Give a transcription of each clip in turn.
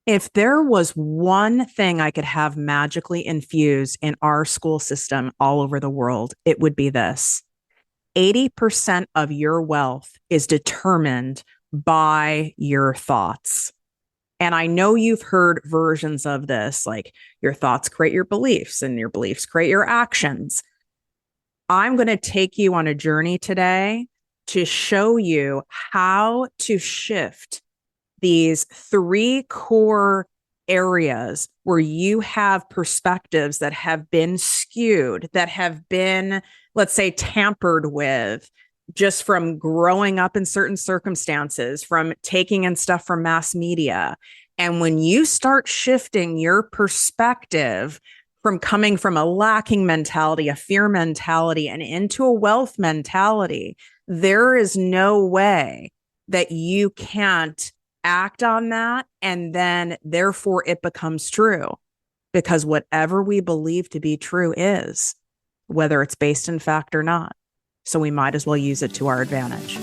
If there was one thing I could have magically infused in our school system all over the world, it would be this: 80% of your wealth is determined by your thoughts. And I know you've heard versions of this, like your thoughts create your beliefs and your beliefs create your actions. I'm going to take you on a journey today to show you how to shift these three core areas where you have perspectives that have been skewed, that have been, let's say, tampered with just from growing up in certain circumstances, from taking in stuff from mass media. And when you start shifting your perspective from coming from a lacking mentality, a fear mentality, and into a wealth mentality, there is no way that you can't act on that. And then therefore it becomes true, because whatever we believe to be true is, whether it's based in fact or not. So we might as well use it to our advantage.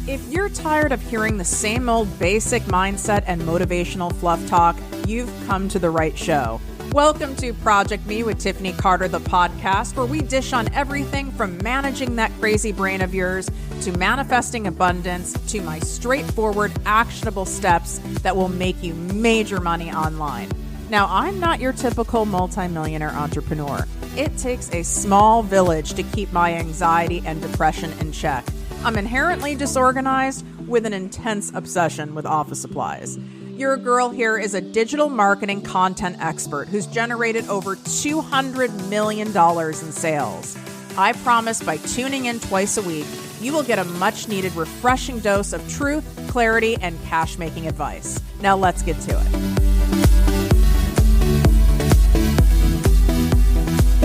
If you're tired of hearing the same old basic mindset and motivational fluff talk, you've come to the right show. Welcome to Project Me with Tiffany Carter, the podcast, where we dish on everything from managing that crazy brain of yours to manifesting abundance to my straightforward, actionable steps that will make you major money online. Now, I'm not your typical multimillionaire entrepreneur. It takes a small village to keep my anxiety and depression in check. I'm inherently disorganized with an intense obsession with office supplies. Your girl here is a digital marketing content expert who's generated over $200 million in sales. I promise by tuning in twice a week, you will get a much needed refreshing dose of truth, clarity, and cash making advice. Now let's get to it.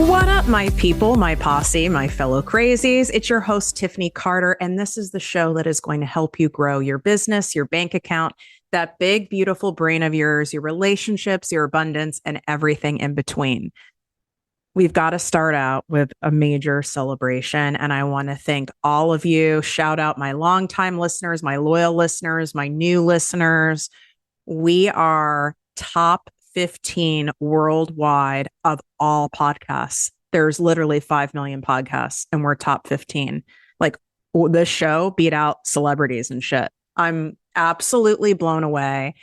What up, my people, my posse, my fellow crazies? It's your host, Tiffany Carter, and this is the show that is going to help you grow your business, your bank account, that big, beautiful brain of yours, your relationships, your abundance, and everything in between. We've got to start out with a major celebration, and I want to thank all of you. Shout out my longtime listeners, my loyal listeners, my new listeners. We are top 15 worldwide of all podcasts. There's literally 5 million podcasts and we're top 15. Like, this show beat out celebrities and shit. I'm absolutely blown away.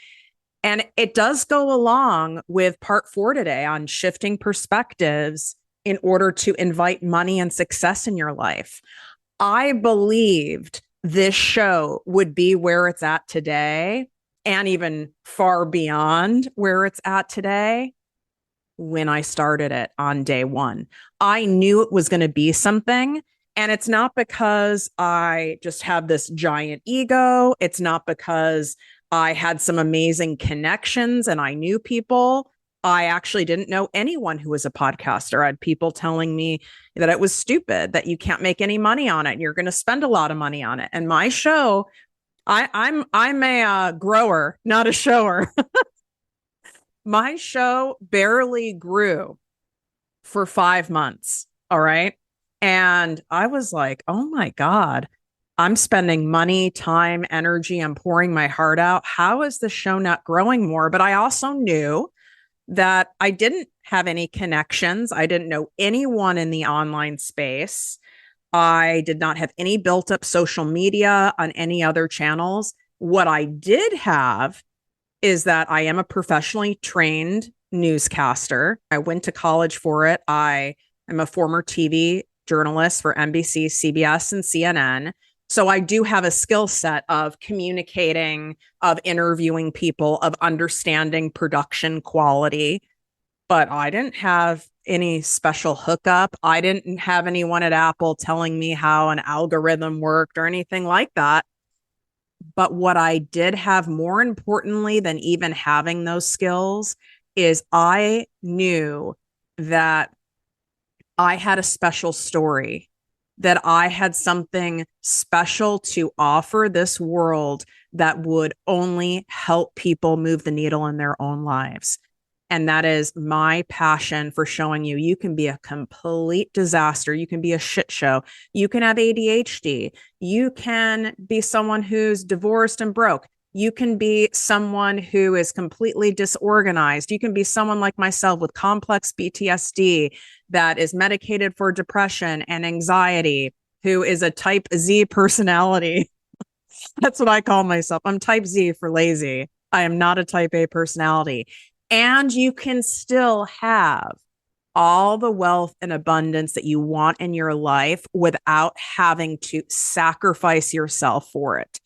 And it does go along with part 4 today on shifting perspectives in order to invite money and success in your life. I believed this show would be where it's at today, and even far beyond where it's at today, when I started it on day one. I knew it was going to be something. And it's not because I just have this giant ego. It's not because I had some amazing connections and I knew people. I actually didn't know anyone who was a podcaster. I had people telling me that it was stupid, that you can't make any money on it, and you're going to spend a lot of money on it. And my show, I'm a grower, not a shower. My show barely grew for 5 months. All right. And I was like, oh my God, I'm spending money, time, energy. I'm pouring my heart out. How is the show not growing more? But I also knew that I didn't have any connections. I didn't know anyone in the online space. I did not have any built up social media on any other channels. What I did have is that I am a professionally trained newscaster. I went to college for it. I am a former TV journalist for NBC, CBS, and CNN. So I do have a skill set of communicating, of interviewing people, of understanding production quality. But I didn't have any special hookup. I didn't have anyone at Apple telling me how an algorithm worked or anything like that. But what I did have, more importantly than even having those skills, is I knew that I had a special story, that I had something special to offer this world that would only help people move the needle in their own lives. And that is my passion for showing you, you can be a complete disaster. You can be a shit show. You can have ADHD. You can be someone who's divorced and broke. You can be someone who is completely disorganized. You can be someone like myself with complex PTSD that is medicated for depression and anxiety, who is a type Z personality. That's what I call myself. I'm type Z for lazy. I am not a type A personality. And you can still have all the wealth and abundance that you want in your life without having to sacrifice yourself for it.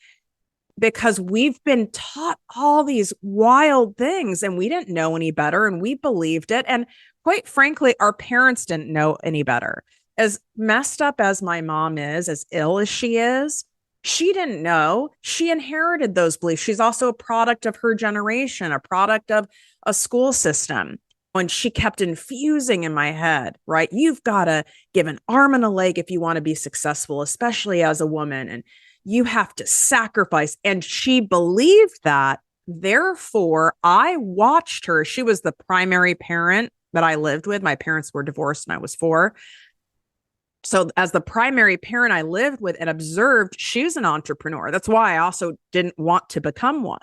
Because we've been taught all these wild things and we didn't know any better and we believed it. And quite frankly, our parents didn't know any better. As messed up as my mom is, as ill as she is, she didn't know. She inherited those beliefs. She's also a product of her generation, a product of a school system. And she kept infusing in my head, right? You've got to give an arm and a leg if you want to be successful, especially as a woman. And you have to sacrifice. And she believed that. Therefore, I watched her. She was the primary parent that I lived with. My parents were divorced when I was 4. So as the primary parent I lived with and observed, she was an entrepreneur. That's why I also didn't want to become one.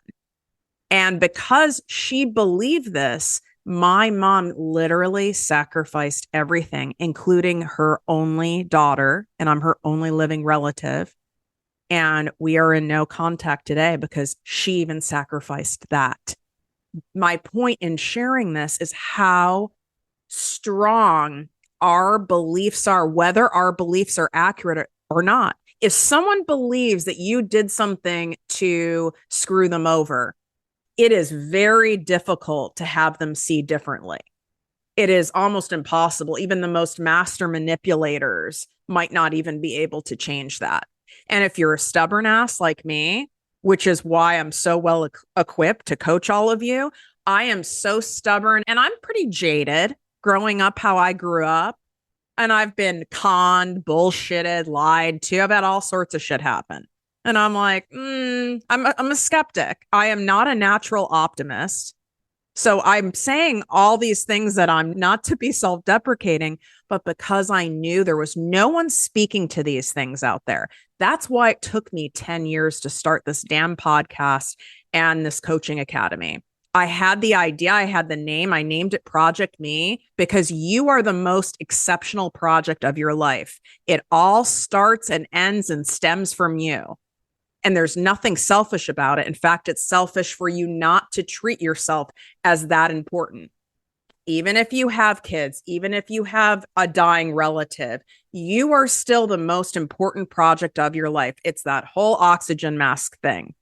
And because she believed this, my mom literally sacrificed everything, including her only daughter, and I'm her only living relative. And we are in no contact today because she even sacrificed that. My point in sharing this is how strong our beliefs are, whether our beliefs are accurate or not. If someone believes that you did something to screw them over, it is very difficult to have them see differently. It is almost impossible. Even the most master manipulators might not even be able to change that. And if you're a stubborn ass like me, which is why I'm so well equipped to coach all of you, I am so stubborn and I'm pretty jaded growing up how I grew up. And I've been conned, bullshitted, lied to. I've had all sorts of shit happen. And I'm like, I'm a skeptic. I am not a natural optimist. So I'm saying all these things that I'm not to be self-deprecating, but because I knew there was no one speaking to these things out there. That's why it took me 10 years to start this damn podcast and this coaching academy. I had the idea, I had the name, I named it ProjectME because you are the most exceptional project of your life. It all starts and ends and stems from you. And there's nothing selfish about it. In fact, it's selfish for you not to treat yourself as that important. Even if you have kids, even if you have a dying relative, you are still the most important project of your life. It's that whole oxygen mask thing.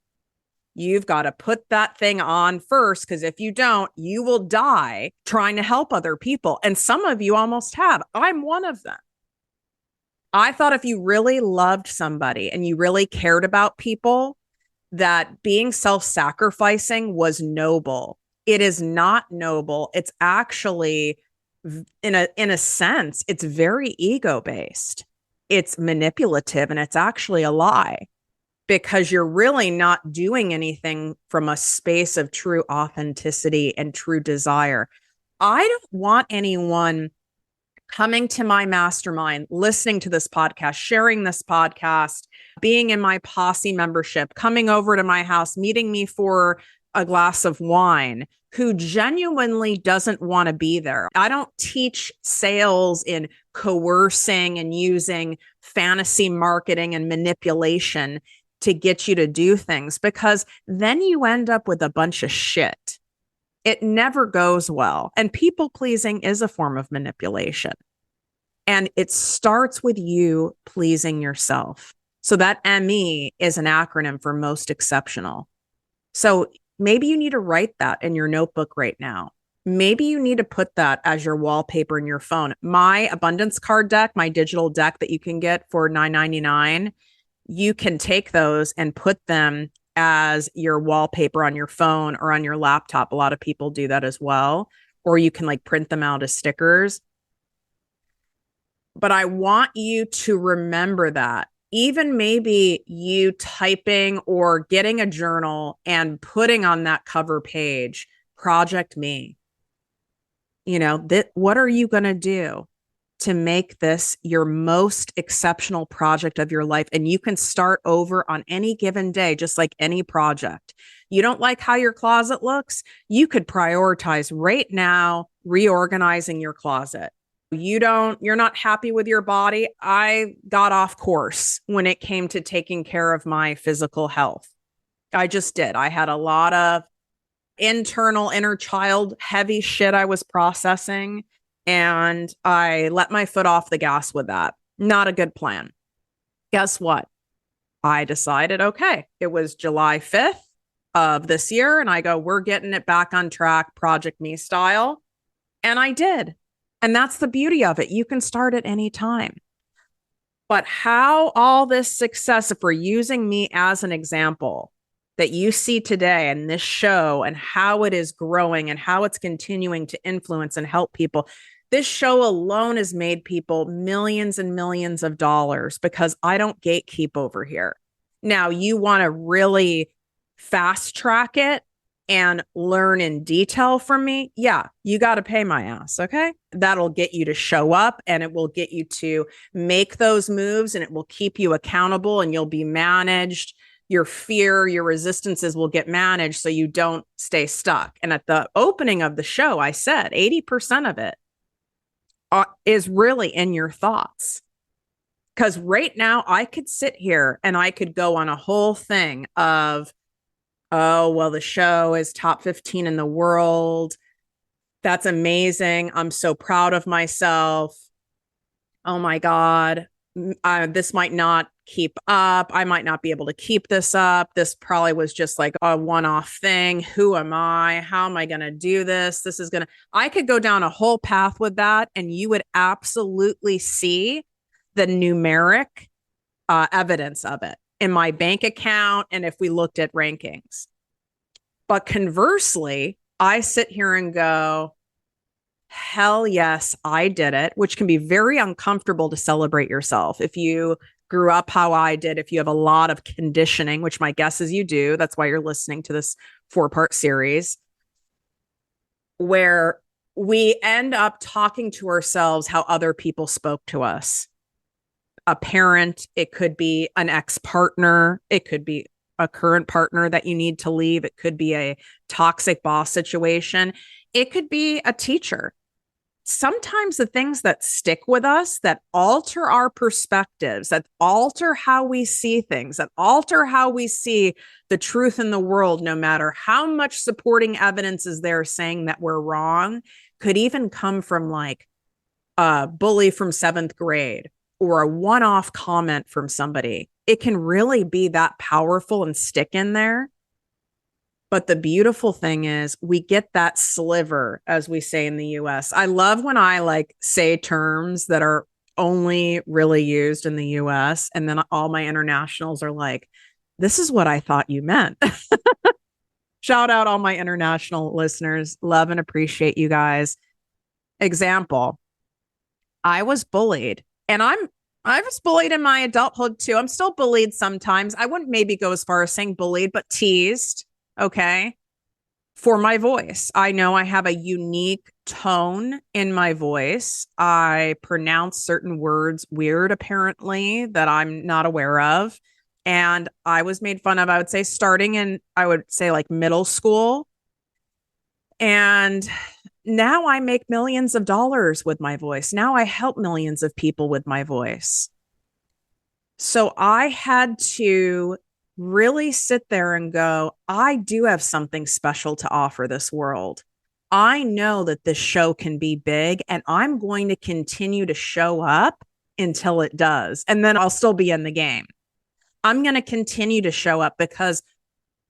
You've got to put that thing on first, because if you don't, you will die trying to help other people. And some of you almost have. I'm one of them. I thought if you really loved somebody and you really cared about people, that being self-sacrificing was noble. It is not noble. It's actually, in a sense, it's very ego-based. It's manipulative and it's actually a lie because you're really not doing anything from a space of true authenticity and true desire. I don't want anyone coming to my mastermind, listening to this podcast, sharing this podcast, being in my posse membership, coming over to my house, meeting me for a glass of wine, who genuinely doesn't want to be there. I don't teach sales in coercing and using fantasy marketing and manipulation to get you to do things, because then you end up with a bunch of shit. It never goes well. And people pleasing is a form of manipulation. And it starts with you pleasing yourself. So that ME is an acronym for most exceptional. So maybe you need to write that in your notebook right now. Maybe you need to put that as your wallpaper in your phone. My abundance card deck, my digital deck that you can get for $9.99, you can take those and put them as your wallpaper on your phone or on your laptop. A lot of people do that as well. Or you can like print them out as stickers. But I want you to remember that. Even maybe you typing or getting a journal and putting on that cover page, ProjectME. You know, what are you going to do to make this your most exceptional project of your life? And you can start over on any given day, just like any project. You don't like how your closet looks? You could prioritize right now reorganizing your closet. You're not happy with your body. I got off course when it came to taking care of my physical health. I just did. I had a lot of internal inner child heavy shit I was processing, and I let my foot off the gas with that. Not a good plan. Guess what? I decided, okay, it was July 5th of this year, and I go, we're getting it back on track, ProjectME style. And I did. And that's the beauty of it. You can start at any time. But how all this success, if we're using me as an example, that you see today in this show and how it is growing and how it's continuing to influence and help people, this show alone has made people millions and millions of dollars because I don't gatekeep over here. Now, you want to really fast track it and learn in detail from me, yeah, you got to pay my ass, okay? That'll get you to show up, and it will get you to make those moves, and it will keep you accountable, and you'll be managed. Your fear, your resistances will get managed so you don't stay stuck. And at the opening of the show, I said 80% of it is really in your thoughts. Because right now I could sit here and I could go on a whole thing of, oh, well, the show is top 15 in the world. That's amazing. I'm so proud of myself. Oh my God, this might not keep up. I might not be able to keep this up. This probably was just like a one-off thing. Who am I? How am I going to do this? I could go down a whole path with that, and you would absolutely see the numeric evidence of it in my bank account, and if we looked at rankings. But conversely, I sit here and go, hell yes, I did it, which can be very uncomfortable to celebrate yourself. If you grew up how I did, if you have a lot of conditioning, which my guess is you do, that's why you're listening to this 4-part series, where we end up talking to ourselves how other people spoke to us. A parent, it could be an ex-partner, it could be a current partner that you need to leave, it could be a toxic boss situation, it could be a teacher. Sometimes the things that stick with us, that alter our perspectives, that alter how we see things, that alter how we see the truth in the world, no matter how much supporting evidence is there saying that we're wrong, could even come from like a bully from 7th grade or a one-off comment from somebody. It can really be that powerful and stick in there. But the beautiful thing is we get that sliver, as we say in the US. I love when I say terms that are only really used in the US, and then all my internationals are like, this is what I thought you meant. Shout out all my international listeners. Love and appreciate you guys. Example, I was bullied, and I was bullied in my adulthood too. I'm still bullied sometimes. I wouldn't maybe go as far as saying bullied, but teased. Okay. For my voice. I know I have a unique tone in my voice. I pronounce certain words weird, apparently, that I'm not aware of. And I was made fun of, I would say, starting in, I would say like middle school. And now I make millions of dollars with my voice. Now I help millions of people with my voice. So I had to really sit there and go, I do have something special to offer this world. I know that this show can be big, and I'm going to continue to show up until it does. And then I'll still be in the game. I'm going to continue to show up, because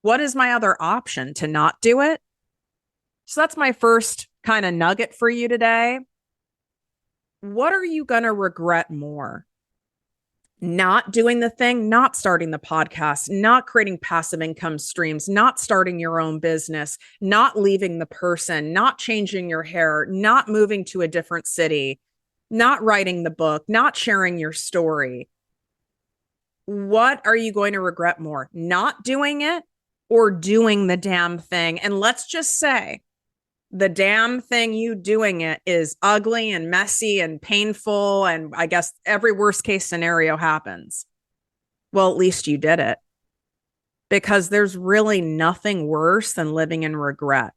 what is my other option? To not do it? So that's my first kind of nugget for you today. What are you going to regret more? Not doing the thing, not starting the podcast, not creating passive income streams, not starting your own business, not leaving the person, not changing your hair, not moving to a different city, not writing the book, not sharing your story. What are you going to regret more? Not doing it or doing the damn thing? And let's just say the damn thing, you doing it, is ugly and messy and painful, and I guess every worst case scenario happens. Well, at least you did it. because there's really nothing worse than living in regret.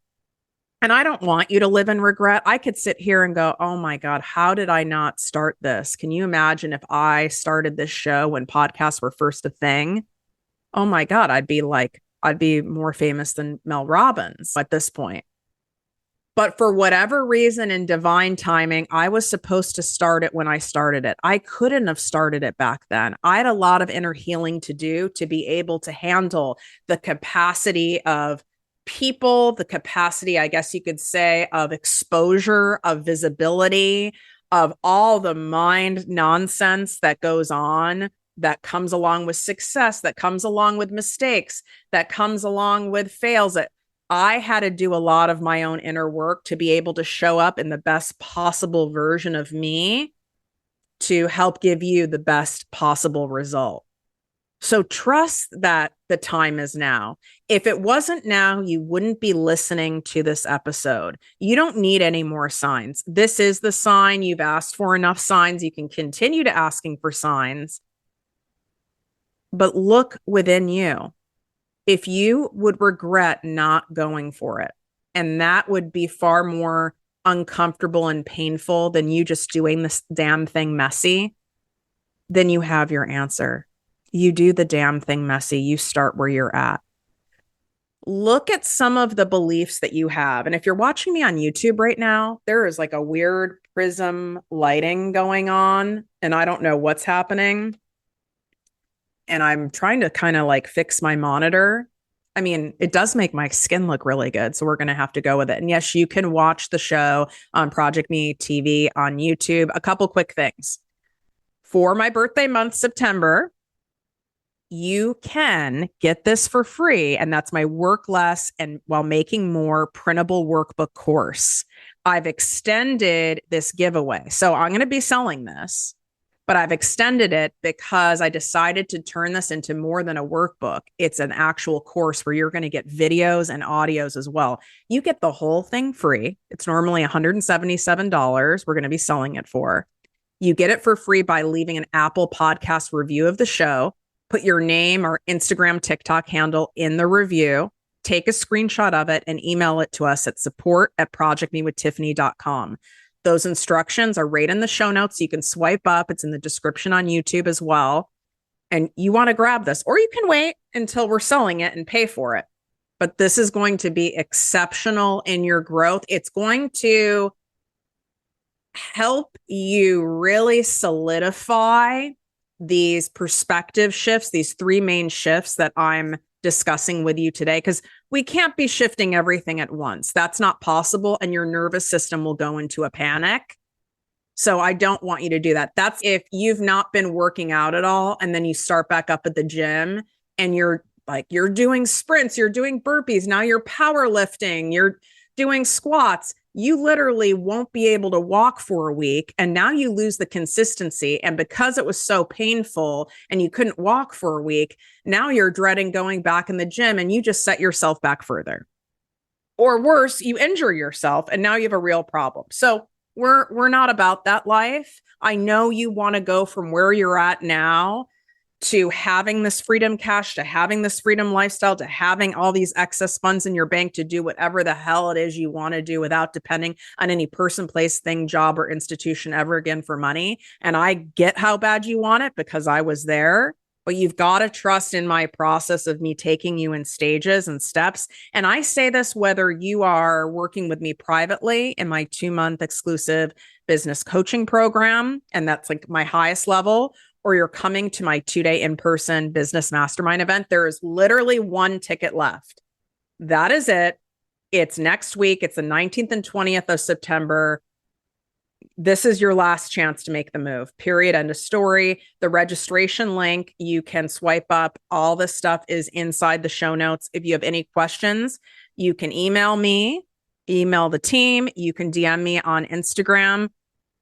And I don't want you to live in regret. I could sit here and go, oh my God, how did I not start this? Can you imagine if I started this show when podcasts were first a thing? Oh my God, I'd be more famous than Mel Robbins at this point. But for whatever reason, in divine timing, I was supposed to start it when I started it. I couldn't have started it back then. I had a lot of inner healing to do to be able to handle the capacity of people, the capacity, I guess you could say, of exposure, of visibility, of all the mind nonsense that goes on, that comes along with success, that comes along with mistakes, that comes along with fails. That I had to do a lot of my own inner work to be able to show up in the best possible version of me to help give you the best possible result. So trust that the time is now. If it wasn't now, you wouldn't be listening to this episode. You don't need any more signs. This is the sign. You've asked for enough signs. You can continue to asking for signs, but look within you. If you would regret not going for it, and that would be far more uncomfortable and painful than you just doing this damn thing messy, then you have your answer. You do the damn thing messy. You start where you're at. Look at some of the beliefs that you have. And if you're watching me on YouTube right now, there is like a weird prism lighting going on, and I don't know what's happening. And I'm trying to kind of like fix my monitor. I mean, it does make my skin look really good. So we're going to have to go with it. And yes, you can watch the show on ProjectME TV on YouTube. A couple quick things. For my birthday month, September, you can get this for free. And that's my Work Less and While Making More printable workbook course. I've extended this giveaway. So I'm going to be selling this, but I've extended it because I decided to turn this into more than a workbook. It's an actual course where you're going to get videos and audios as well. You get the whole thing free. It's normally $177. We're going to be selling it for. You get it for free by leaving an Apple Podcast review of the show. Put your name or Instagram, TikTok handle in the review. Take a screenshot of it and email it to us at support@projectmewithtiffany.com. Those instructions are right in the show notes. You can swipe up. It's in the description on YouTube as well. And you want to grab this, or you can wait until we're selling it and pay for it. But this is going to be exceptional in your growth. It's going to help you really solidify these perspective shifts, these three main shifts that I'm discussing with you today, because we can't be shifting everything at once. That's not possible. And your nervous system will go into a panic. So I don't want you to do that. That's if you've not been working out at all, and then you start back up at the gym and you're doing sprints, you're doing burpees. Now you're powerlifting, you're doing squats. You literally won't be able to walk for a week. And now you lose the consistency. And because it was so painful and you couldn't walk for a week, now you're dreading going back in the gym, and you just set yourself back further. Or worse, you injure yourself and now you have a real problem. So we're not about that life. I know you want to go from where you're at now to having this freedom cash, to having this freedom lifestyle, to having all these excess funds in your bank to do whatever the hell it is you want to do without depending on any person, place, thing, job, or institution ever again for money. And I get how bad you want it because I was there, but you've got to trust in my process of me taking you in stages and steps. And I say this whether you are working with me privately in my 2-month exclusive business coaching program, and that's like my highest level, or you're coming to my 2-day in-person business mastermind event. There is literally one ticket left. That is it. It's next week. It's the 19th and 20th of September. This is your last chance to make the move. Period. End of story. The registration link, you can swipe up. All this stuff is inside the show notes. If you have any questions, you can email me, email the team. You can DM me on Instagram.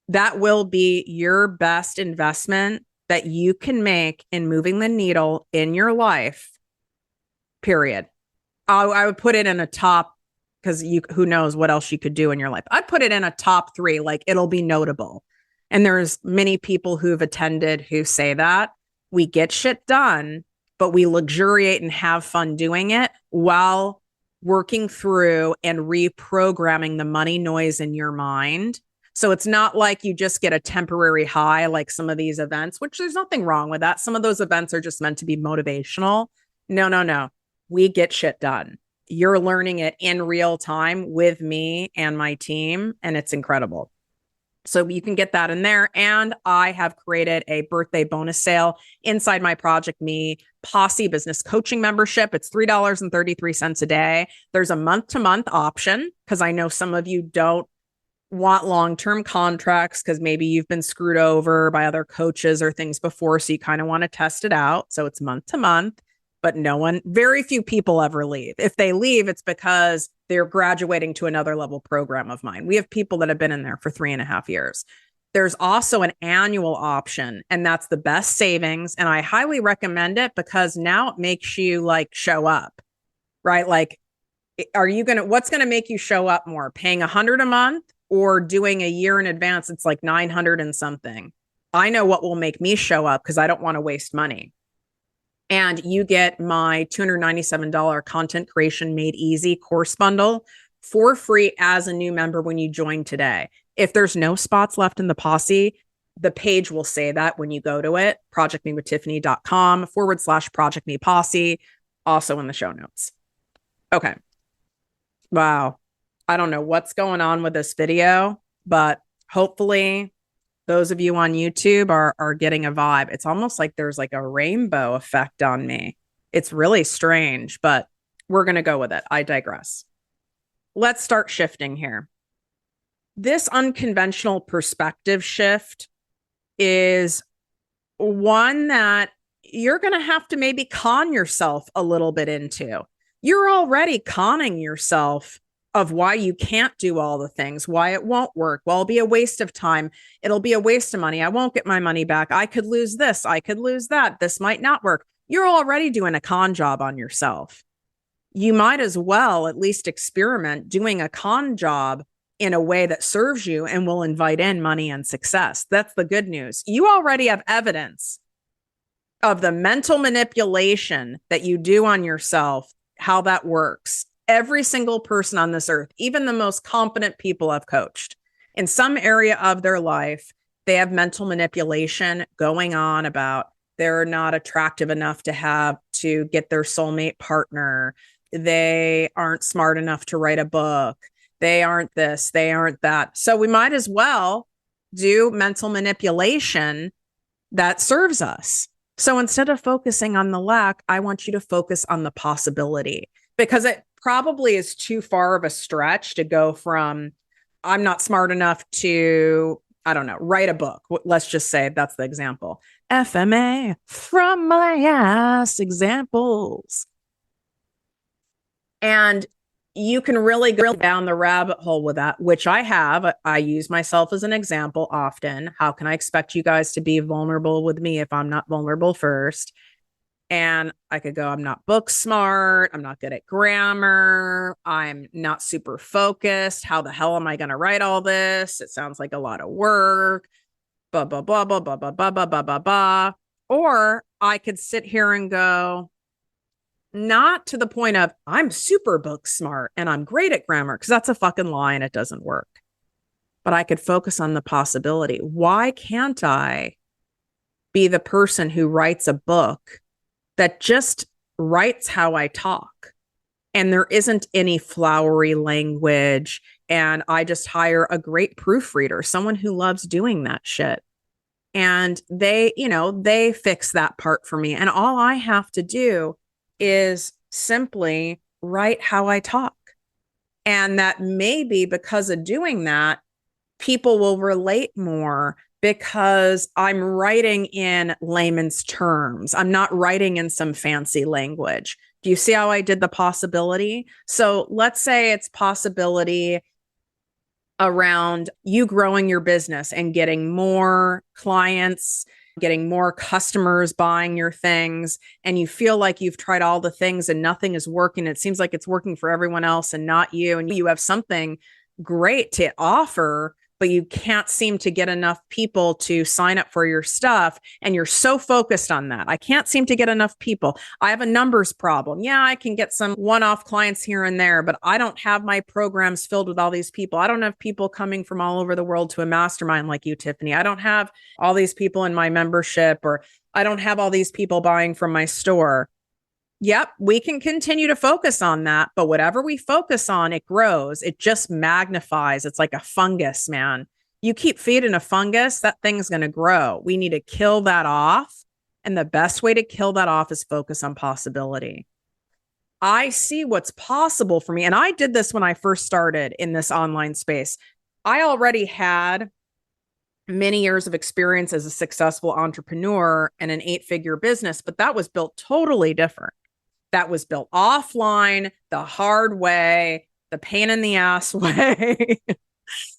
That will be your best investment that you can make in moving the needle in your life, period. I would put it in a top, because who knows what else you could do in your life. I'd put it in a top 3, like it'll be notable. And there's many people who've attended who say that. We get shit done but we luxuriate and have fun doing it while working through and reprogramming the money noise in your mind. So it's not like you just get a temporary high like some of these events, which there's nothing wrong with that. Some of those events are just meant to be motivational. No. We get shit done. You're learning it in real time with me and my team, and it's incredible. So you can get that in there. And I have created a birthday bonus sale inside my ProjectME Posse business coaching membership. It's $3.33 a day. There's a month-to-month option because I know some of you don't want long-term contracts because maybe you've been screwed over by other coaches or things before. So you kind of want to test it out. So it's month to month, but very few people ever leave. If they leave, it's because they're graduating to another level program of mine. We have people that have been in there for 3.5 years. There's also an annual option, and that's the best savings. And I highly recommend it because now it makes you like show up, right? Like, what's going to make you show up more? Paying $100 a month or doing a year in advance? It's like 900 and something. I know what will make me show up because I don't want to waste money. And you get my $297 content creation made easy course bundle for free as a new member when you join today. If there's no spots left in the posse, the page will say that when you go to it, projectmewithtiffany.com/projectme posse, also in the show notes. Okay. Wow. I don't know what's going on with this video, but hopefully those of you on YouTube are getting a vibe. It's almost like there's like a rainbow effect on me. It's really strange, but we're going to go with it. I digress. Let's start shifting here. This unconventional perspective shift is one that you're going to have to maybe con yourself a little bit into. You're already conning yourself of why you can't do all the things, why it won't work. Well, it'll be a waste of time. It'll be a waste of money. I won't get my money back. I could lose this. I could lose that. This might not work. You're already doing a con job on yourself. You might as well at least experiment doing a con job in a way that serves you and will invite in money and success. That's the good news. You already have evidence of the mental manipulation that you do on yourself, how that works. Every single person on this earth, even the most competent people I've coached, in some area of their life, they have mental manipulation going on about they're not attractive enough to get their soulmate partner. They aren't smart enough to write a book. They aren't this, they aren't that. So we might as well do mental manipulation that serves us. So instead of focusing on the lack, I want you to focus on the possibility, because it probably is too far of a stretch to go from I'm not smart enough to, I don't know, write a book. Let's just say that's the example. FMA from my ass examples. And you can really go down the rabbit hole with that, which I have. I use myself as an example often. How can I expect you guys to be vulnerable with me if I'm not vulnerable first? And I could go, I'm not book smart. I'm not good at grammar. I'm not super focused. How the hell am I going to write all this? It sounds like a lot of work. Blah, blah, blah, blah, blah, blah, blah, blah, blah, blah, blah. Or I could sit here and go, not to the point of I'm super book smart and I'm great at grammar, because that's a fucking lie and it doesn't work. But I could focus on the possibility. Why can't I be the person who writes a book that just writes how I talk, and there isn't any flowery language, and I just hire a great proofreader, someone who loves doing that shit, and they fix that part for me, and all I have to do is simply write how I talk. And that maybe because of doing that, people will relate more, because I'm writing in layman's terms. I'm not writing in some fancy language. Do you see how I did the possibility? So let's say it's possibility around you growing your business and getting more clients, getting more customers buying your things, and you feel like you've tried all the things and nothing is working. It seems like it's working for everyone else and not you. And you have something great to offer, but you can't seem to get enough people to sign up for your stuff. And you're so focused on that. I can't seem to get enough people. I have a numbers problem. Yeah, I can get some one-off clients here and there, but I don't have my programs filled with all these people. I don't have people coming from all over the world to a mastermind like you, Tiffany. I don't have all these people in my membership, or I don't have all these people buying from my store. Yep, we can continue to focus on that, but whatever we focus on, it grows. It just magnifies. It's like a fungus, man. You keep feeding a fungus, that thing's going to grow. We need to kill that off. And the best way to kill that off is focus on possibility. I see what's possible for me. And I did this when I first started in this online space. I already had many years of experience as a successful entrepreneur and an 8-figure business, but that was built totally different. That was built offline, the hard way, the pain in the ass way,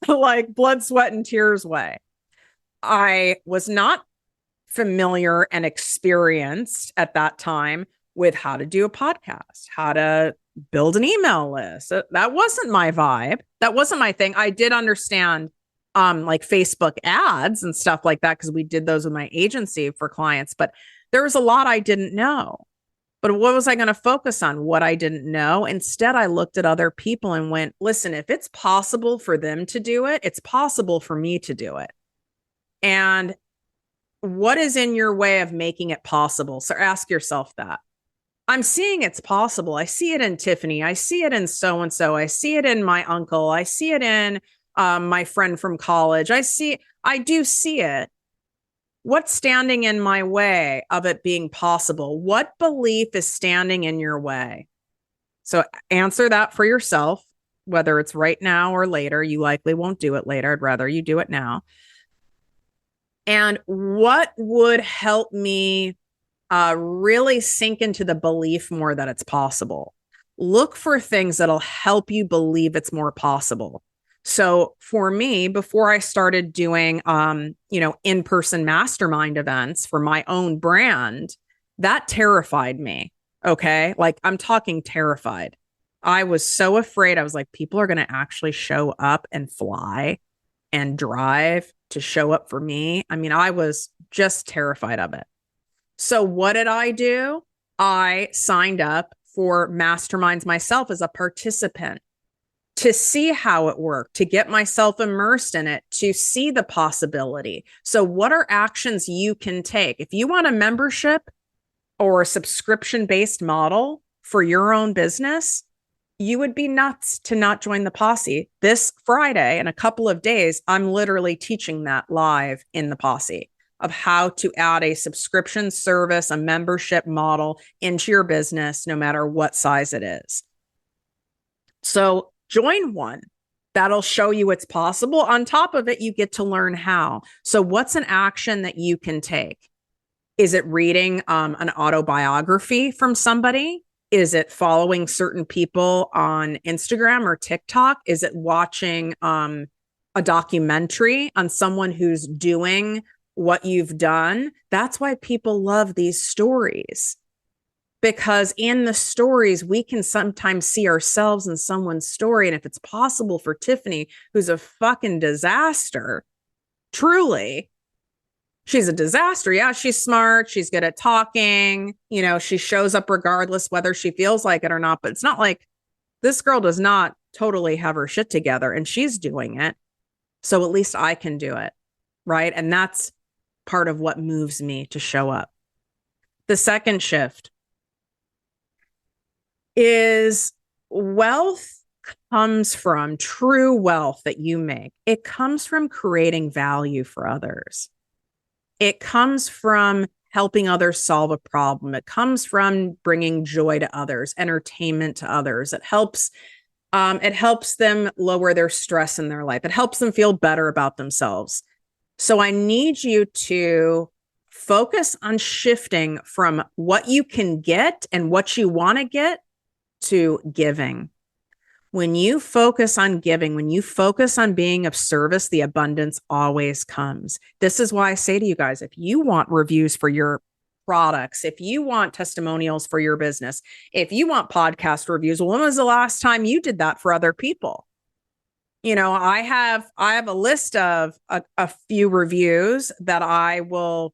like blood, sweat, and tears way. I was not familiar and experienced at that time with how to do a podcast, how to build an email list. That wasn't my vibe. That wasn't my thing. I did understand like Facebook ads and stuff like that, because we did those with my agency for clients, but there was a lot I didn't know. But what was I going to focus on? What I didn't know. Instead, I looked at other people and went, listen, if it's possible for them to do it, it's possible for me to do it. And what is in your way of making it possible? So ask yourself that. I'm seeing it's possible. I see it in Tiffany. I see it in so-and-so. I see it in my uncle. I see it in my friend from college. I do see it. What's standing in my way of it being possible? What belief is standing in your way? So answer that for yourself, whether it's right now or later. You likely won't do it later. I'd rather you do it now. And what would help me really sink into the belief more that it's possible? Look for things that'll help you believe it's more possible. So for me, before I started doing, in-person mastermind events for my own brand, that terrified me. Okay. Like, I'm talking terrified. I was so afraid. I was like, people are going to actually show up and fly and drive to show up for me. I mean, I was just terrified of it. So what did I do? I signed up for masterminds myself as a participant, to see how it worked, to get myself immersed in it, to see the possibility. So what are actions you can take? If you want a membership or a subscription-based model for your own business, you would be nuts to not join the posse. This Friday, in a couple of days, I'm literally teaching that live in the posse of how to add a subscription service, a membership model into your business, no matter what size it is. So join one. That'll show you it's possible. On top of it, you get to learn how. So what's an action that you can take? Is it reading an autobiography from somebody? Is it following certain people on Instagram or TikTok? Is it watching a documentary on someone who's doing what you've done? That's why people love these stories. Because in the stories, we can sometimes see ourselves in someone's story. And if it's possible for Tiffany, who's a fucking disaster, truly, she's a disaster. Yeah, she's smart. She's good at talking. You know, she shows up regardless whether she feels like it or not. But it's not like this girl does not totally have her shit together, and she's doing it. So at least I can do it. Right. And that's part of what moves me to show up. The second shift is wealth comes from true wealth that you make. It comes from creating value for others. It comes from helping others solve a problem. It comes from bringing joy to others, entertainment to others. It helps them lower their stress in their life. It helps them feel better about themselves. So I need you to focus on shifting from what you can get and what you want to get to giving. When you focus on giving, when you focus on being of service, the abundance always comes. This is why I say to you guys, if you want reviews for your products, if you want testimonials for your business, if you want podcast reviews, well, when was the last time you did that for other people? I have a list of a few reviews that I will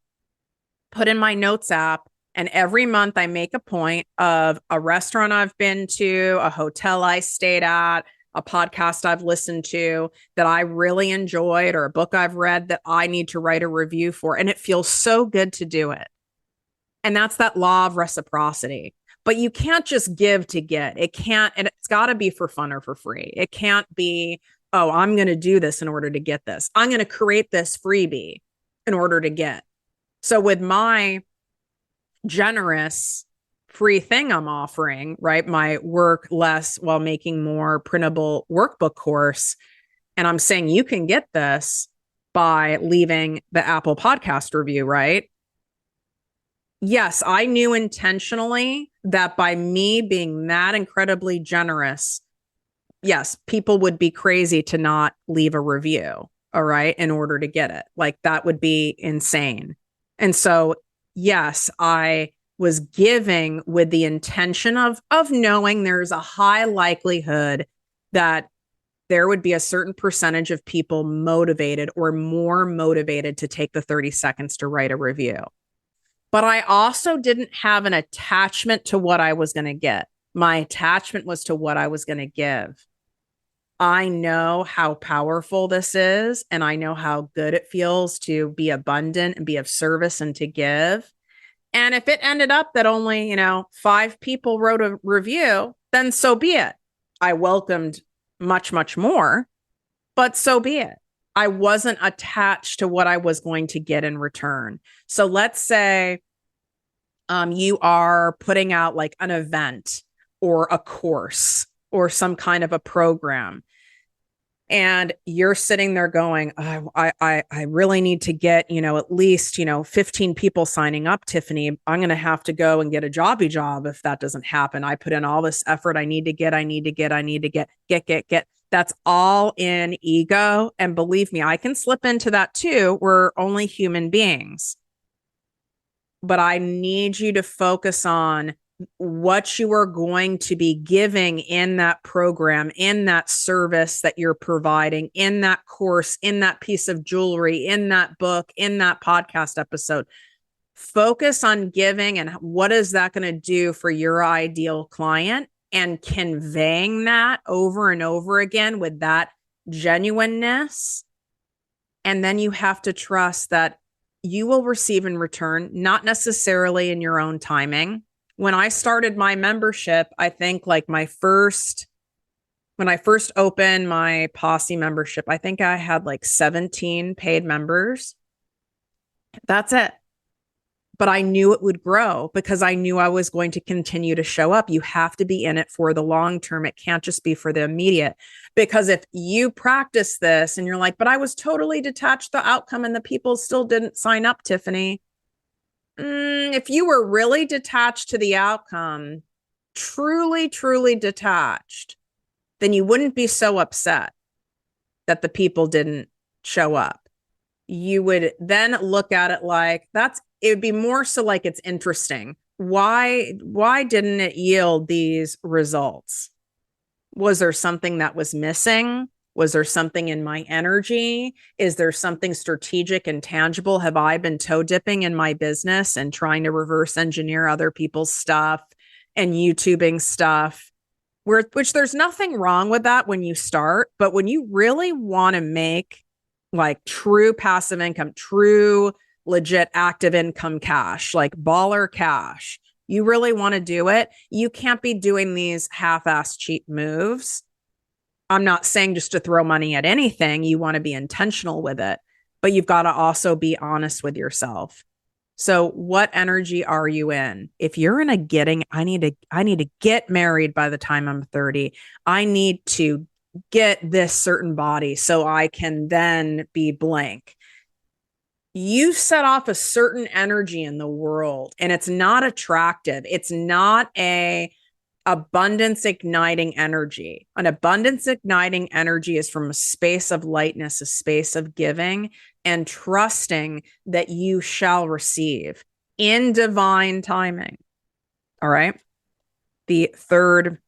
put in my notes app. And every month I make a point of a restaurant I've been to, a hotel I stayed at, a podcast I've listened to that I really enjoyed, or a book I've read that I need to write a review for. And it feels so good to do it. And that's that law of reciprocity. But you can't just give to get. It can't, and it's got to be for fun or for free. It can't be, oh, I'm going to do this in order to get this. I'm going to create this freebie in order to get. So with my generous free thing I'm offering, right? My work less while making more printable workbook course. And I'm saying you can get this by leaving the Apple podcast review, right? Yes, I knew intentionally that by me being that incredibly generous, yes, people would be crazy to not leave a review, all right, in order to get it. Like that would be insane. And so, yes, I was giving with the intention of knowing there's a high likelihood that there would be a certain percentage of people motivated or more motivated to take the 30 seconds to write a review. But I also didn't have an attachment to what I was going to get. My attachment was to what I was going to give. I know how powerful this is, and I know how good it feels to be abundant and be of service and to give. And if it ended up that only, 5 people wrote a review, then so be it. I welcomed much, much more, but so be it. I wasn't attached to what I was going to get in return. So let's say you are putting out like an event or a course or some kind of a program, and you're sitting there going, I really need to get, at least, 15 people signing up, Tiffany. I'm going to have to go and get a jobby job if that doesn't happen. I put in all this effort. I need to get. That's all in ego. And believe me, I can slip into that too. We're only human beings. But I need you to focus on what you are going to be giving in that program, in that service that you're providing, in that course, in that piece of jewelry, in that book, in that podcast episode. Focus on giving and what is that going to do for your ideal client, and conveying that over and over again with that genuineness. And then you have to trust that you will receive in return, not necessarily in your own timing. When I started my membership, I think like when I first opened my Posse membership, I think I had like 17 paid members. That's it. But I knew it would grow because I knew I was going to continue to show up. You have to be in it for the long term. It can't just be for the immediate. Because if you practice this and you're like, but I was totally detached the outcome and the people still didn't sign up, Tiffany. If you were really detached to the outcome, truly, truly detached, then you wouldn't be so upset that the people didn't show up. You would then look at it like it would be more so like it's interesting. Why didn't it yield these results? Was there something that was missing? Was there something in my energy? Is there something strategic and tangible? Have I been toe dipping in my business and trying to reverse engineer other people's stuff and YouTubing stuff? Which there's nothing wrong with that when you start, but when you really want to make like true passive income, true legit active income cash, like baller cash, you really want to do it, you can't be doing these half-ass cheap moves. I'm not saying just to throw money at anything. You want to be intentional with it, but you've got to also be honest with yourself. So what energy are you in? If you're in a getting, I need to get married by the time I'm 30. I need to get this certain body so I can then be blank. You set off a certain energy in the world and it's not attractive. It's not a abundance igniting energy. An abundance igniting energy is from a space of lightness, a space of giving and trusting that you shall receive in divine timing. All right. The third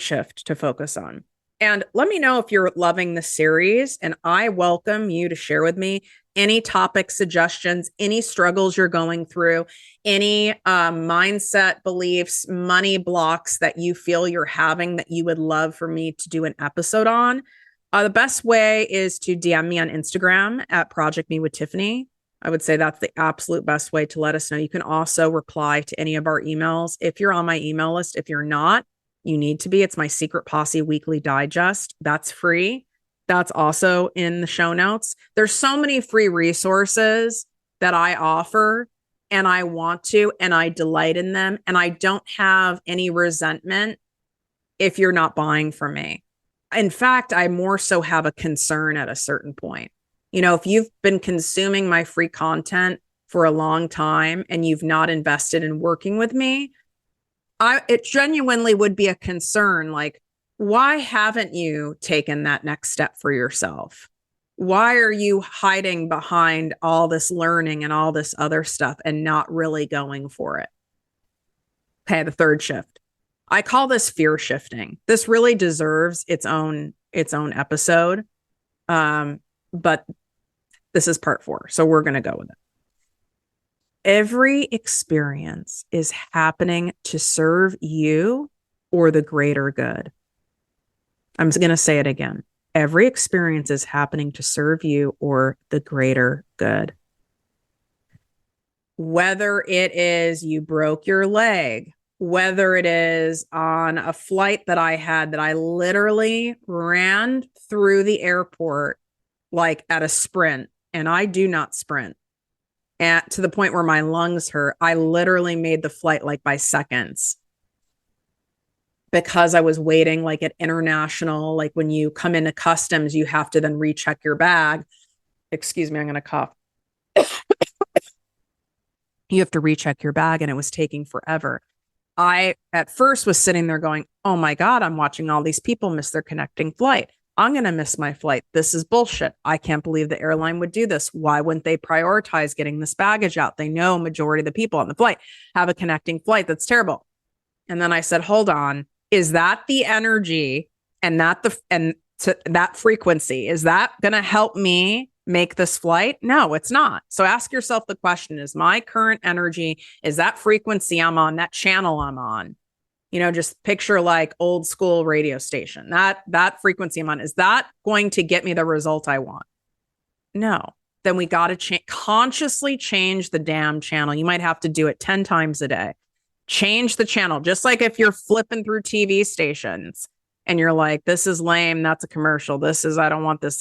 shift to focus on. And let me know if you're loving the series. And I welcome you to share with me any topic suggestions, any struggles you're going through, any mindset beliefs, money blocks that you feel you're having that you would love for me to do an episode on. The best way is to DM me on Instagram at ProjectME with Tiffany. I would say that's the absolute best way to let us know. You can also reply to any of our emails if you're on my email list. If you're not, you need to be. It's my Secret Posse Weekly Digest. That's free. That's also in the show notes. There's so many free resources that I offer, and I want to, and I delight in them. And I don't have any resentment if you're not buying from me. In fact, I more so have a concern at a certain point. If you've been consuming my free content for a long time and you've not invested in working with me, it genuinely would be a concern. Like, why haven't you taken that next step for yourself? Why are you hiding behind all this learning and all this other stuff and not really going for it? Okay, the third shift. I call this fear shifting. This really deserves its own episode. But this is part 4. So we're going to go with it. Every experience is happening to serve you or the greater good. I'm going to say it again. Every experience is happening to serve you or the greater good. Whether it is you broke your leg, whether it is on a flight that I had that I literally ran through the airport like at a sprint, and I do not sprint. To the point where my lungs hurt. I literally made the flight like by seconds because I was waiting like at international, like when you come into customs, you have to then recheck your bag. Excuse me, I'm going to cough. You have to recheck your bag, and it was taking forever. I at first was sitting there going, oh my God, I'm watching all these people miss their connecting flight. I'm going to miss my flight. This is bullshit. I can't believe the airline would do this. Why wouldn't they prioritize getting this baggage out? They know majority of the people on the flight have a connecting flight. That's terrible. And then I said, hold on. Is that the energy and that frequency? Is that going to help me make this flight? No, it's not. So ask yourself the question, is my current energy, is that frequency I'm on, that channel I'm on? Just picture like old school radio station, that frequency I'm on, is that going to get me the result I want? No. Then we got to consciously change the damn channel. You might have to do it 10 times a day. Change the channel. Just like if you're flipping through TV stations and you're like, this is lame. That's a commercial. I don't want this.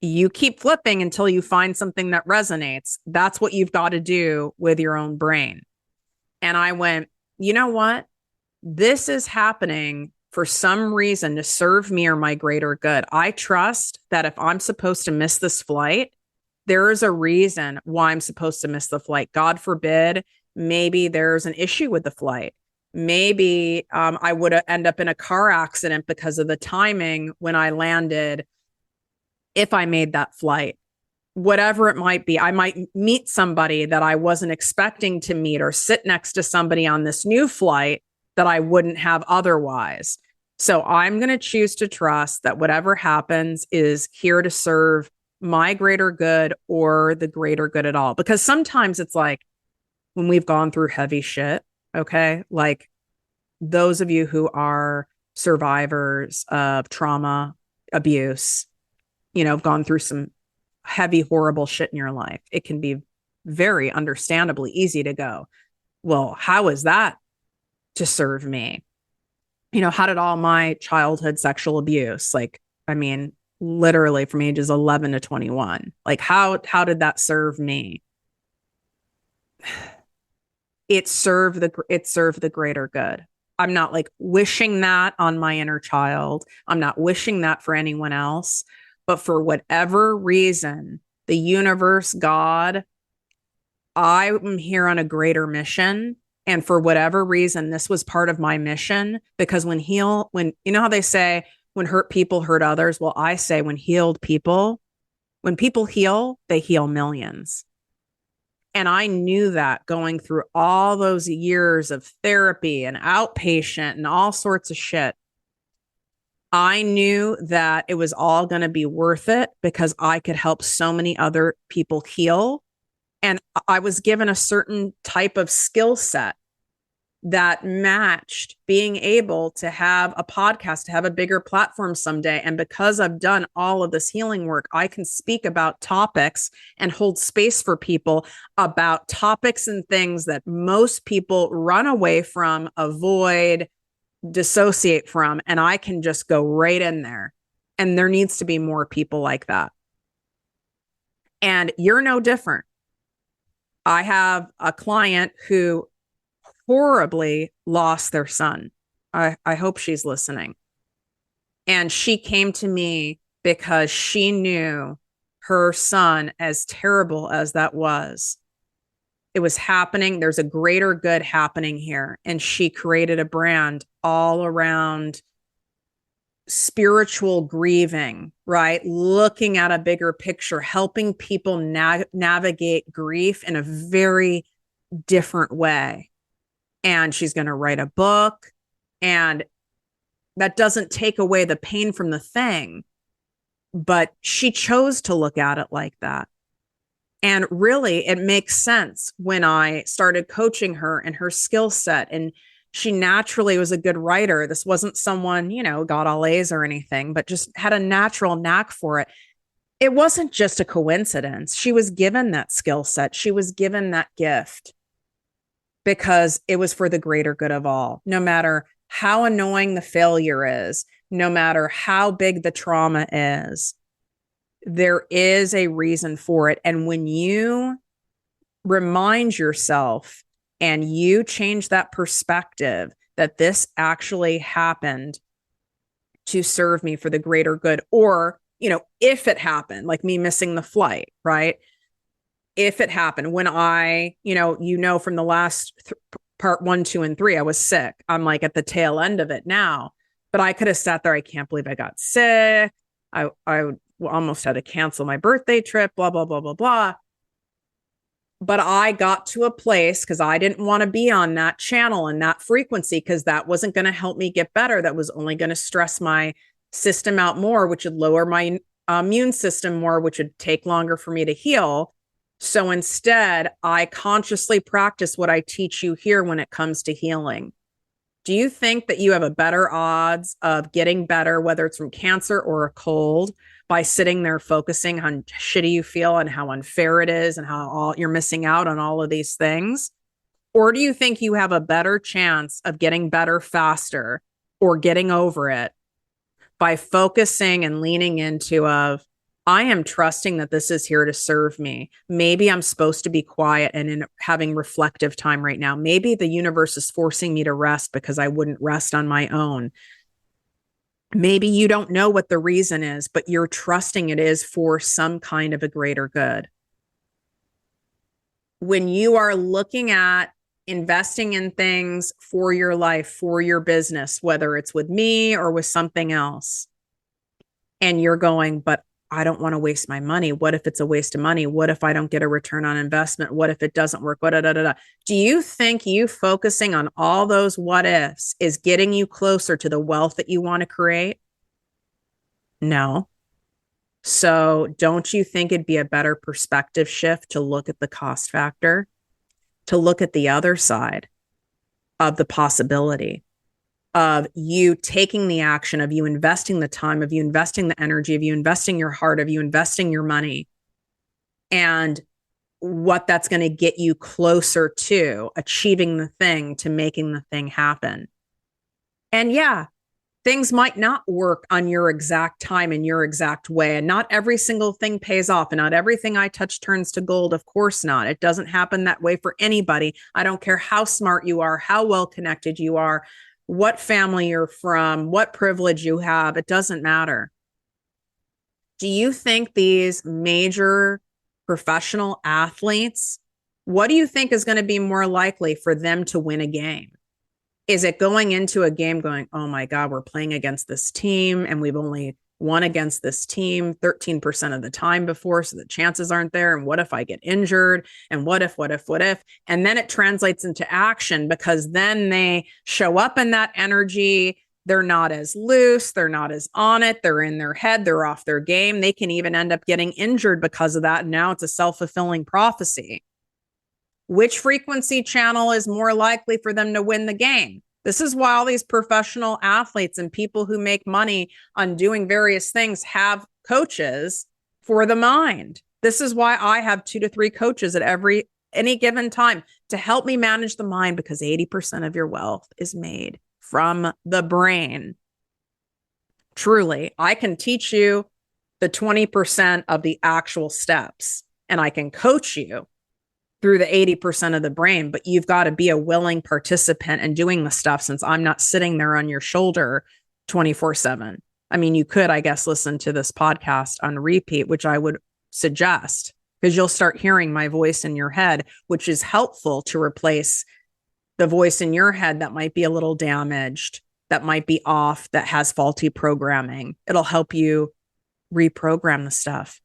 You keep flipping until you find something that resonates. That's what you've got to do with your own brain. And I went, you know what? This is happening for some reason to serve me or my greater good. I trust that if I'm supposed to miss this flight, there is a reason why I'm supposed to miss the flight. God forbid, maybe there's an issue with the flight. Maybe I would end up in a car accident because of the timing when I landed if I made that flight. Whatever it might be, I might meet somebody that I wasn't expecting to meet or sit next to somebody on this new flight that I wouldn't have otherwise. So I'm going to choose to trust that whatever happens is here to serve my greater good or the greater good at all. Because sometimes it's like when we've gone through heavy shit, okay? Like those of you who are survivors of trauma, abuse, have gone through some heavy, horrible shit in your life. It can be very understandably easy to go, well, how is that to serve me? How did all my childhood sexual abuse, literally from ages 11 to 21, like how did that serve me? It served the greater good. I'm not like wishing that on my inner child. I'm not wishing that for anyone else. But for whatever reason, the universe, God, I'm here on a greater mission. And for whatever reason, this was part of my mission, because when you know how they say, when hurt people hurt others? Well, I say when people heal, they heal millions. And I knew that going through all those years of therapy and outpatient and all sorts of shit. I knew that it was all going to be worth it because I could help so many other people heal. And I was given a certain type of skill set that matched being able to have a podcast, to have a bigger platform someday. And because I've done all of this healing work, I can speak about topics and hold space for people about topics and things that most people run away from, avoid, dissociate from. And I can just go right in there. And there needs to be more people like that. And you're no different. I have a client who horribly lost their son. I hope she's listening. And she came to me because she knew her son, as terrible as that was, it was happening. There's a greater good happening here. And she created a brand all around spiritual grieving, right? Looking at a bigger picture, helping people navigate grief in a very different way. And she's going to write a book, and that doesn't take away the pain from the thing, but she chose to look at it like that. And really, it makes sense when I started coaching her and her skill set. And she naturally was a good writer. This wasn't someone, got all A's or anything, but just had a natural knack for it. It wasn't just a coincidence. She was given that skill set. She was given that gift because it was for the greater good of all. No matter how annoying the failure is, no matter how big the trauma is, there is a reason for it. And when you remind yourself and you change that perspective that this actually happened to serve me for the greater good, or, if it happened, like me missing the flight, right? If it happened when I, from the last part 1, 2, and 3, I was sick. I'm like at the tail end of it now, but I could have sat there. I can't believe I got sick. I almost had to cancel my birthday trip, blah, blah, blah, blah, blah. But I got to a place because I didn't want to be on that channel and that frequency, because that wasn't going to help me get better. That was only going to stress my system out more, which would lower my immune system more, which would take longer for me to heal. So instead, I consciously practice what I teach you here when it comes to healing. Do you think that you have a better odds of getting better, whether it's from cancer or a cold, by sitting there focusing on how shitty you feel and how unfair it is and how you're missing out on all of these things? Or do you think you have a better chance of getting better faster or getting over it by focusing and leaning into I am trusting that this is here to serve me. Maybe I'm supposed to be quiet and in having reflective time right now. Maybe the universe is forcing me to rest because I wouldn't rest on my own. Maybe you don't know what the reason is, but you're trusting it is for some kind of a greater good. When you are looking at investing in things for your life, for your business, whether it's with me or with something else, and you're going, but I don't want to waste my money. What if it's a waste of money? What if I don't get a return on investment? What if it doesn't work? Do you think you focusing on all those what ifs is getting you closer to the wealth that you want to create? No. So don't you think it'd be a better perspective shift to look at the cost factor, to look at the other side of the possibility of you taking the action, of you investing the time, of you investing the energy, of you investing your heart, of you investing your money, and what that's going to get you closer to achieving the thing, to making the thing happen. And yeah, things might not work on your exact time in your exact way. And not every single thing pays off. And not everything I touch turns to gold. Of course not. It doesn't happen that way for anybody. I don't care how smart you are, how well connected you are, what family you're from, what privilege you have. It doesn't matter. Do you think these major professional athletes, what do you think is going to be more likely for them to win a game? Is it going into a game going, oh my God, we're playing against this team and we've only won against this team 13% of the time before, so the chances aren't there. And what if I get injured? And what if? And then it translates into action, because then they show up in that energy, They're not as loose. They're not as on it. They're in their head. They're off their game. They can even end up getting injured because of that. And now it's a self-fulfilling prophecy. Which frequency channel is more likely for them to win the game? This is why all these professional athletes and people who make money on doing various things have coaches for the mind. This is why I have 2 to 3 coaches at any given time to help me manage the mind, because 80% of your wealth is made from the brain. Truly, I can teach you the 20% of the actual steps, and I can coach you through the 80% of the brain, but you've got to be a willing participant in doing the stuff, since I'm not sitting there on your shoulder 24/7. I mean, you could, I guess, listen to this podcast on repeat, which I would suggest, because you'll start hearing my voice in your head, which is helpful to replace the voice in your head that might be a little damaged, that might be off, that has faulty programming. It'll help you reprogram the stuff.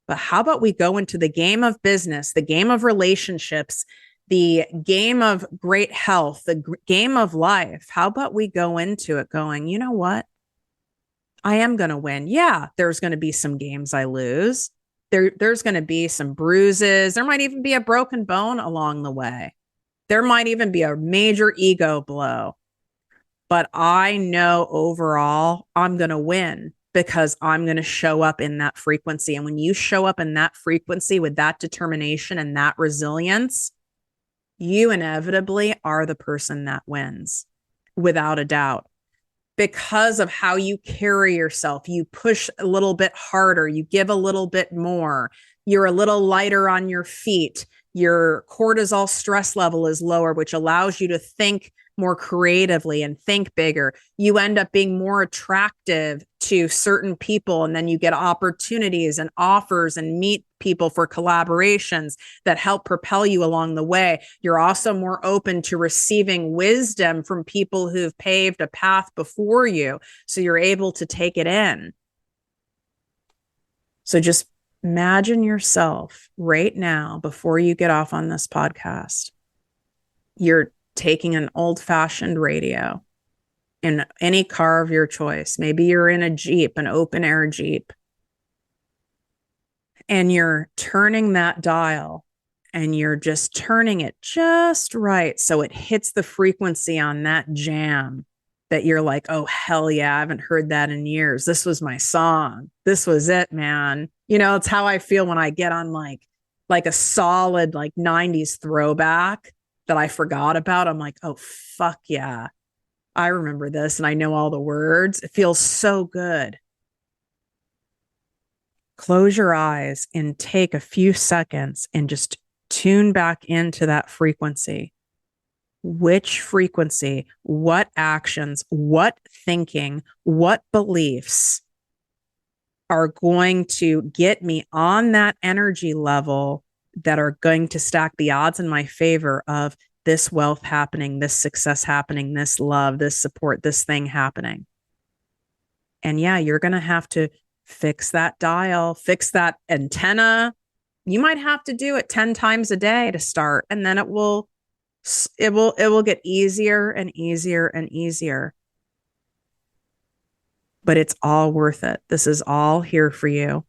But how about we go into the game of business, the game of relationships, the game of great health, the game of life? How about we go into it going, you know what? I am going to win. Yeah, there's going to be some games I lose. There's going to be some bruises. There might even be a broken bone along the way. There might even be a major ego blow. But I know overall I'm going to win, because I'm going to show up in that frequency. And when you show up in that frequency with that determination and that resilience, you inevitably are the person that wins, without a doubt. Because of how you carry yourself, you push a little bit harder, you give a little bit more, you're a little lighter on your feet, your cortisol stress level is lower, which allows you to think more creatively and think bigger. You end up being more attractive to certain people, and then you get opportunities and offers and meet people for collaborations that help propel you along the way. You're also more open to receiving wisdom from people who've paved a path before you, so you're able to take it in. So just imagine yourself right now, before you get off on this podcast, you're taking an old-fashioned radio in any car of your choice. Maybe you're in a Jeep, an open air Jeep, and you're turning that dial, and you're just turning it just right so it hits the frequency on that jam that you're like, oh, hell yeah, I haven't heard that in years. This was my song. This was it, man. You know, it's how I feel when I get on like a solid like 90s throwback that I forgot about. I'm like, oh, fuck yeah, I remember this and I know all the words. It feels so good. Close your eyes and take a few seconds and just tune back into that frequency. Which frequency, what actions, what thinking, what beliefs are going to get me on that energy level that are going to stack the odds in my favor of this wealth happening, this success happening, this love, this support, this thing happening. And yeah, you're going to have to fix that dial, fix that antenna. You might have to do it 10 times a day to start, and then it will get easier and easier and easier. But it's all worth it. This is all here for you.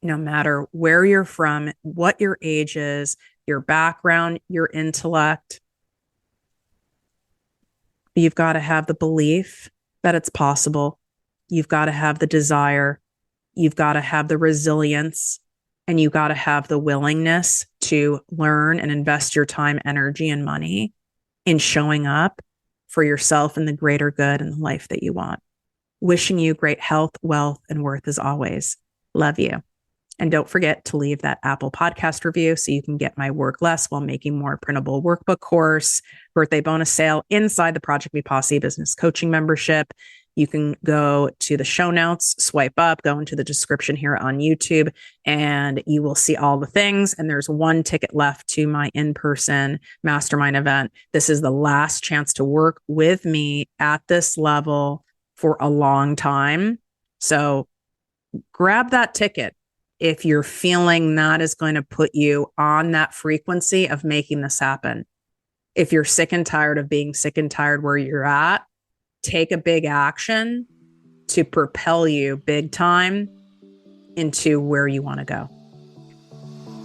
No matter where you're from, what your age is, your background, your intellect. You've got to have the belief that it's possible. You've got to have the desire. You've got to have the resilience, and you've got to have the willingness to learn and invest your time, energy, and money in showing up for yourself and the greater good and the life that you want. Wishing you great health, wealth, and worth as always. Love you. And don't forget to leave that Apple podcast review so you can get my Work Less While Making More printable workbook course, birthday bonus sale inside the ProjectME Posse business coaching membership. You can go to the show notes, swipe up, go into the description here on YouTube, and you will see all the things. And there's one ticket left to my in-person mastermind event. This is the last chance to work with me at this level for a long time. So grab that ticket if you're feeling that is going to put you on that frequency of making this happen. If you're sick and tired of being sick and tired where you're at, take a big action to propel you big time into where you want to go.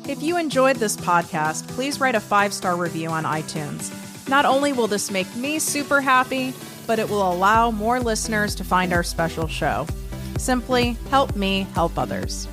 If you enjoyed this podcast, please write a 5-star review on iTunes. Not only will this make me super happy, but it will allow more listeners to find our special show. Simply help me help others.